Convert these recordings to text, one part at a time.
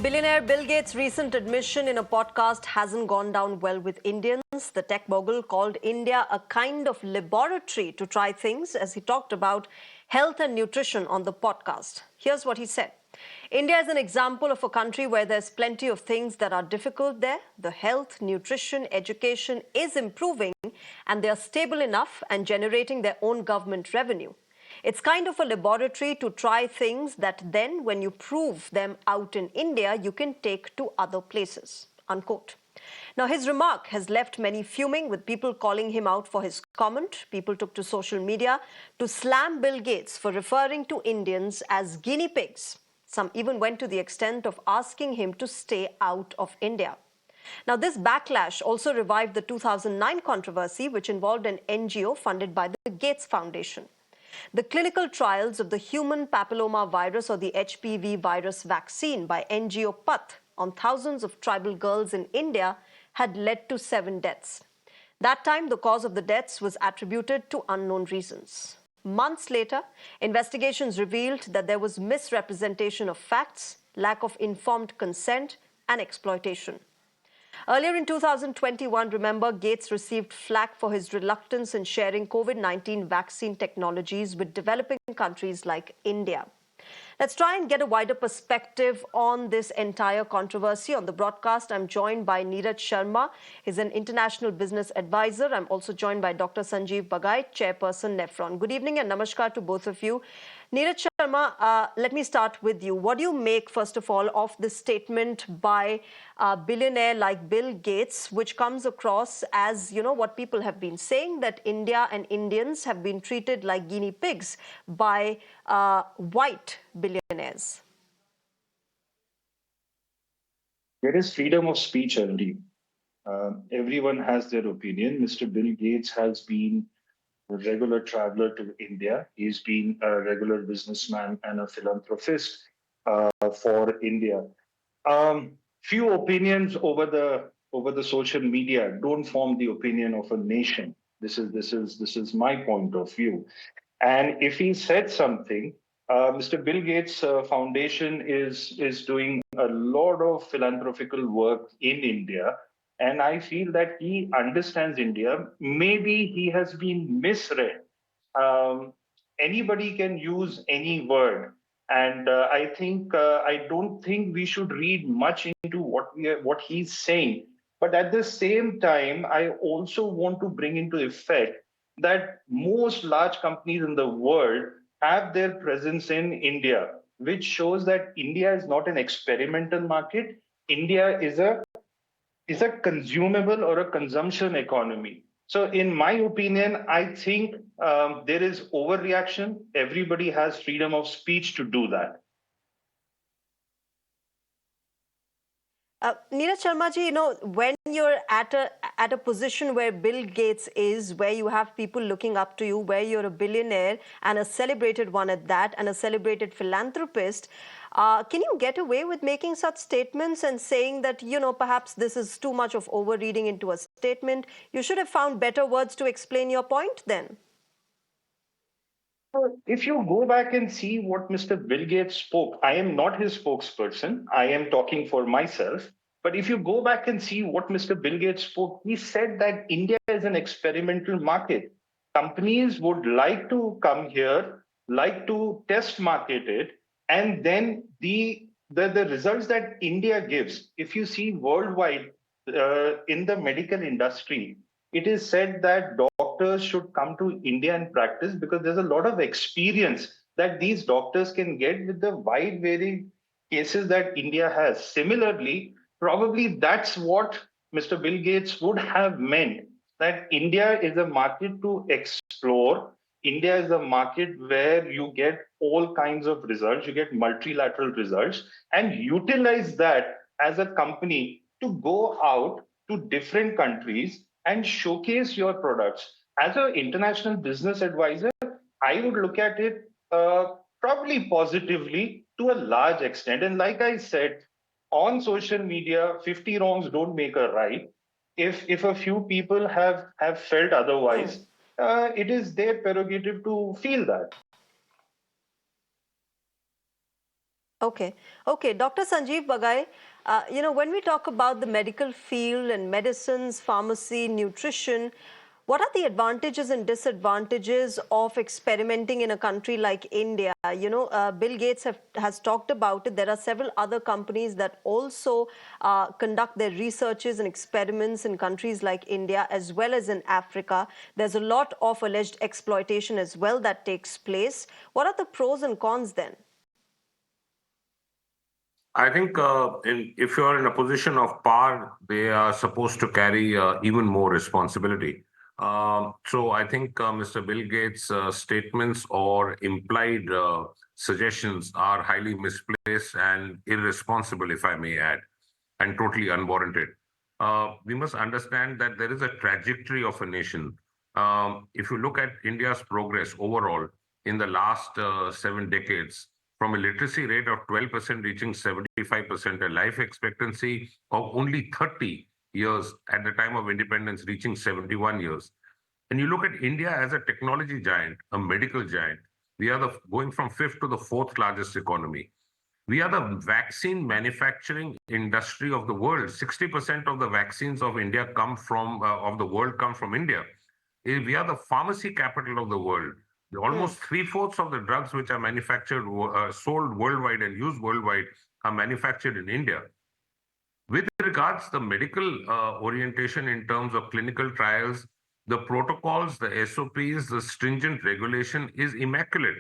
Billionaire Bill Gates' recent admission in a podcast hasn't gone down well with Indians. The tech mogul called India a kind of laboratory to try things as he talked about health and nutrition on the podcast. Here's what he said. India is an example of a country where there's plenty of things that are difficult there. The health, nutrition, education is improving and they are stable enough and generating their own government revenue. It's kind of a laboratory to try things that then, when you prove them out in India, you can take to other places, unquote. Now, his remark has left many fuming, with people calling him out for his comment. People took to social media to slam Bill Gates for referring to Indians as guinea pigs. Some even went to the extent of asking him to stay out of India. Now, this backlash also revived the 2009 controversy, which involved an NGO funded by the Gates Foundation. The clinical trials of the human papilloma virus, or the HPV virus vaccine by NGO PATH on thousands of tribal girls in India had led to 7 deaths. That time, the cause of the deaths was attributed to unknown reasons. Months later, investigations revealed that there was misrepresentation of facts, lack of informed consent, and exploitation. Earlier in 2021, remember, Gates received flack for his reluctance in sharing COVID-19 vaccine technologies with developing countries like India. Let's try and get a wider perspective on this entire controversy. On the broadcast, I'm joined by Neeraj Sharma. He's an international business advisor. I'm also joined by Dr. Sanjeev Bagai, chairperson, Nephron. Good evening and namaskar to both of you. Neeraj Sharma, let me start with you. What do you make, first of all, of this statement by a billionaire like Bill Gates, which comes across as, what people have been saying, that India and Indians have been treated like guinea pigs by white billionaires? There is freedom of speech, already. Everyone has their opinion. Mr. Bill Gates has been a regular traveler to India. He's been a regular businessman and a philanthropist for India. Few opinions over the social media don't form the opinion of a nation. This is my point of view. And if he said something, Mr. Bill Gates Foundation is doing a lot of philanthropical work in India, and I feel that he understands India. Maybe he has been misread. Um, Anybody can use any word, and I don't think we should read much into what he's saying. But at the same time, I also want to bring into effect that most large companies in the world have their presence in India, which shows that India is not an experimental market. India is a consumable or a consumption economy. So, in my opinion, I think there is overreaction. Everybody has freedom of speech to do that. Neeraj Sharma ji, when you're at a position where Bill Gates is, where you have people looking up to you, where you're a billionaire and a celebrated one at that, and a celebrated philanthropist, can you get away with making such statements and saying that, perhaps this is too much of overreading into a statement? You should have found better words to explain your point then. If you go back and see what Mr. Bill Gates spoke, I am not his spokesperson. I am talking for myself. But if you go back and see what Mr. Bill Gates spoke, he said that India is an experimental market. Companies would like to come here, like to test market it, and then the results that India gives, if you see worldwide in the medical industry, it is said that doctors should come to India and practice because there's a lot of experience that these doctors can get with the wide varying cases that India has. Similarly, probably that's what Mr. Bill Gates would have meant, that India is a market to explore. India is a market where you get all kinds of results, you get multilateral results, and utilize that as a company to go out to different countries and showcase your products. As an international business advisor, I would look at it probably positively to a large extent. And like I said, on social media, 50 wrongs don't make a right. If a few people have felt otherwise, it is their prerogative to feel that. Okay. Okay. Dr. Sanjeev Bagai, when we talk about the medical field and medicines, pharmacy, nutrition, what are the advantages and disadvantages of experimenting in a country like India? Bill Gates has talked about it. There are several other companies that also conduct their researches and experiments in countries like India as well as in Africa. There's a lot of alleged exploitation as well that takes place. What are the pros and cons then? I think if you're in a position of power, they are supposed to carry even more responsibility. So I think Mr. Bill Gates' statements or implied suggestions are highly misplaced and irresponsible, if I may add, and totally unwarranted. We must understand that there is a trajectory of a nation. If you look at India's progress overall in the last 7 decades, from a literacy rate of 12% reaching 75%, a life expectancy of only 30 years at the time of independence reaching 71 years. And you look at India as a technology giant, a medical giant, we are going from fifth to the fourth largest economy. We are the vaccine manufacturing industry of the world. 60% of the vaccines of India come from of the world come from India. We are the pharmacy capital of the world. Almost three-fourths of the drugs which are manufactured, sold worldwide and used worldwide are manufactured in India. With regards the medical orientation in terms of clinical trials, the protocols, the SOPs, the stringent regulation is immaculate.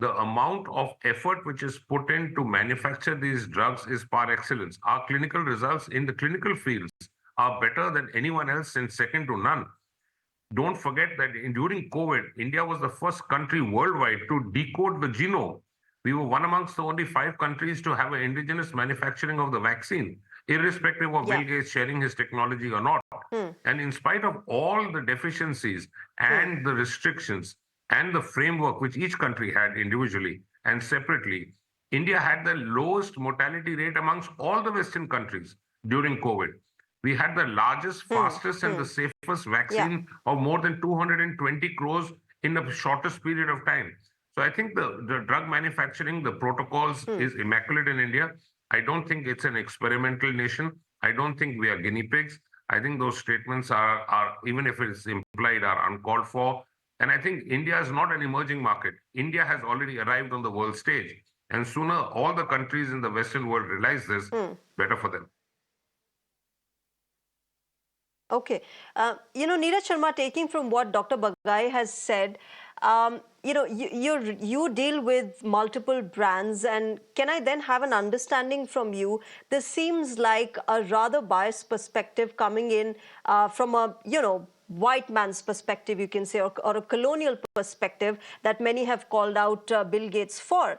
The amount of effort which is put in to manufacture these drugs is par excellence. Our clinical results in the clinical fields are better than anyone else and second to none. Don't forget that during COVID, India was the first country worldwide to decode the genome. We were one amongst the only 5 countries to have an indigenous manufacturing of the vaccine, irrespective of Yeah. Bill Gates sharing his technology or not. And in spite of all the deficiencies and the restrictions and the framework which each country had individually and separately, India had the lowest mortality rate amongst all the Western countries during COVID. We had the largest, fastest, and the safest Yeah. vaccine of more than 220 crores in the shortest period of time. So I think the drug manufacturing, the protocols is immaculate in India. I don't think it's an experimental nation. I don't think we are guinea pigs. I think those statements are even if it's implied, are uncalled for. And I think India is not an emerging market. India has already arrived on the world stage. And sooner all the countries in the Western world realize this, better for them. Okay. Neeraj Sharma, taking from what Dr. Bagai has said, you deal with multiple brands, and can I then have an understanding from you? This seems like a rather biased perspective coming in from a, white man's perspective, you can say, or a colonial perspective that many have called out Bill Gates for.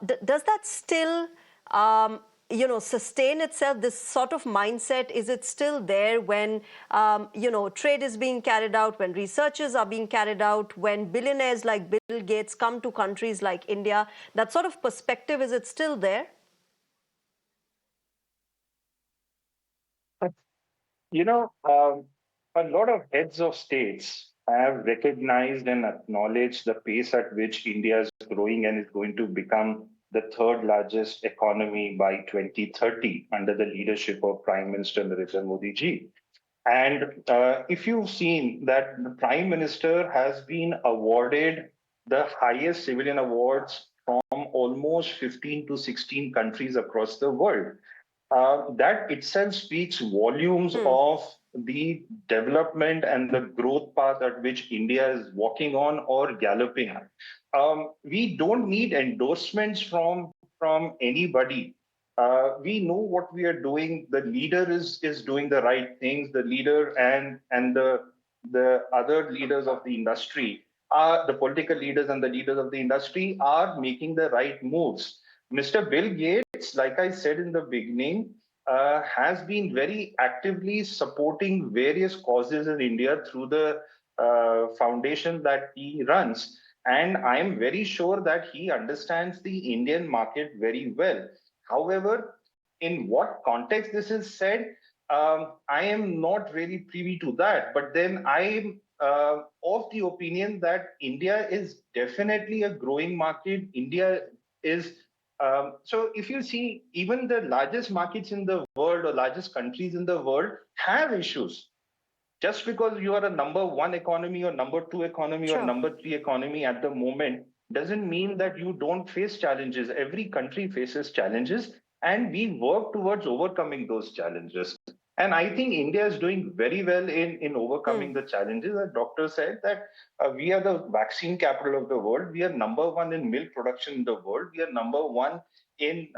Does that still sustain itself? This sort of mindset, is it still there when, trade is being carried out, when researches are being carried out, when billionaires like Bill Gates come to countries like India? That sort of perspective, is it still there? You know, a lot of heads of states have recognized and acknowledged the pace at which India is growing and is going to become the third largest economy by 2030 under the leadership of Prime Minister Narendra Modi ji. And if you've seen that the Prime Minister has been awarded the highest civilian awards from almost 15 to 16 countries across the world, that itself speaks volumes of the development and the growth path at which India is walking on or galloping. We don't need endorsements from anybody. We know what we are doing. The leader is doing the right things. The leader and the other leaders of the industry, the political leaders and the leaders of the industry are making the right moves. Mr. Bill Gates, like I said in the beginning, has been very actively supporting various causes in India through the foundation that he runs. And I am very sure that he understands the Indian market very well. However, in what context this is said, I am not really privy to that. But then I am of the opinion that India is definitely a growing market. India is So if you see, even the largest markets in the world or largest countries in the world have issues. Just because you are a number one economy or number two economy or Sure. number three economy at the moment doesn't mean that you don't face challenges. Every country faces challenges, and we work towards overcoming those challenges. And I think India is doing very well in Hmm. overcoming the challenges. The doctor said that we are the vaccine capital of the world. We are number one in milk production in the world. We are number one in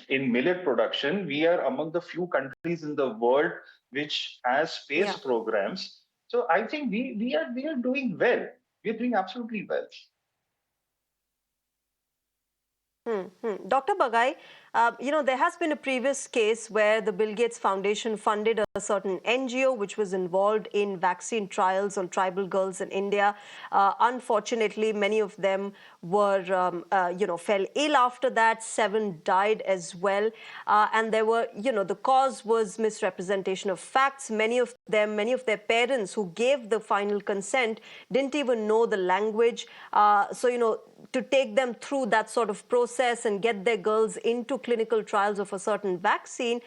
in millet production. We are among the few countries in the world which has space Yeah. programs. So I think we are doing well. We are doing absolutely well. Dr. Bagai, there has been a previous case where the Bill Gates Foundation funded a certain NGO which was involved in vaccine trials on tribal girls in India. Unfortunately, many of them were, fell ill after that. 7 died as well. And there were, the cause was misrepresentation of facts. Many of them, many of their parents who gave the final consent didn't even know the language. To take them through that sort of process and get their girls into clinical trials of a certain vaccine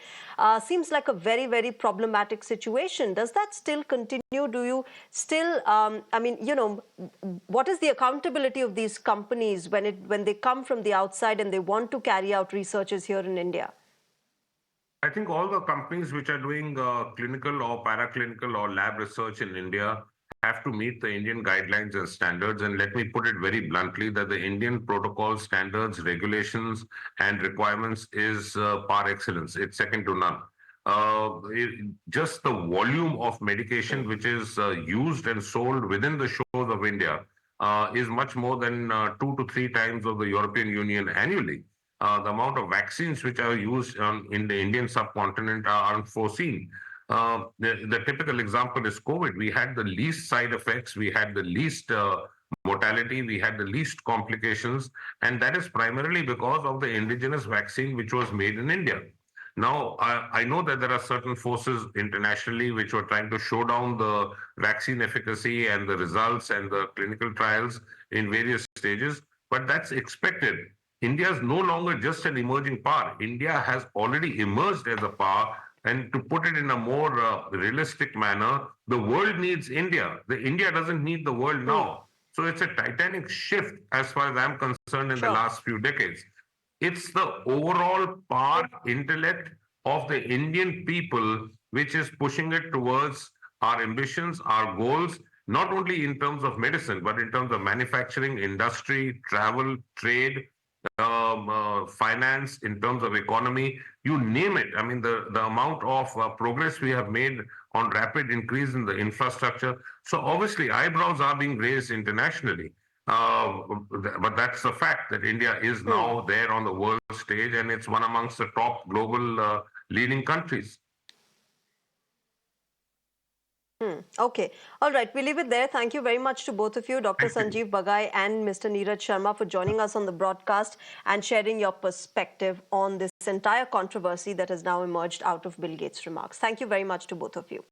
seems like a very, very problematic situation. Does that still continue? Do you still, what is the accountability of these companies when they come from the outside and they want to carry out researches here in India? I think all the companies which are doing clinical or paraclinical or lab research in India have to meet the Indian guidelines and standards. And let me put it very bluntly that the Indian protocol standards, regulations, and requirements is par excellence. It's second to none. Just the volume of medication which is used and sold within the shores of India is much more than 2 to 3 times of the European Union annually. The amount of vaccines which are used in the Indian subcontinent are unforeseen. The typical example is COVID. We had the least side effects, we had the least mortality, we had the least complications, and that is primarily because of the indigenous vaccine which was made in India. Now, I know that there are certain forces internationally which were trying to show down the vaccine efficacy and the results and the clinical trials in various stages, but that's expected. India is no longer just an emerging power. India has already emerged as a power. And to put it in a more realistic manner, the world needs India. The India doesn't need the world Hmm. now. So it's a titanic shift as far as I'm concerned in the Sure. last few decades. It's the overall power intellect of the Indian people which is pushing it towards our ambitions, our goals, not only in terms of medicine, but in terms of manufacturing, industry, travel, trade, finance, in terms of economy, you name it. I mean, the amount of progress we have made on rapid increase in the infrastructure. So obviously, eyebrows are being raised internationally. But that's the fact that India is Hmm. now there on the world stage and it's one amongst the top global leading countries. Okay. All right. We leave it there. Thank you very much to both of you, Dr. Thank you. Sanjeev Bagai and Mr. Neeraj Sharma, for joining us on the broadcast and sharing your perspective on this entire controversy that has now emerged out of Bill Gates' remarks. Thank you very much to both of you.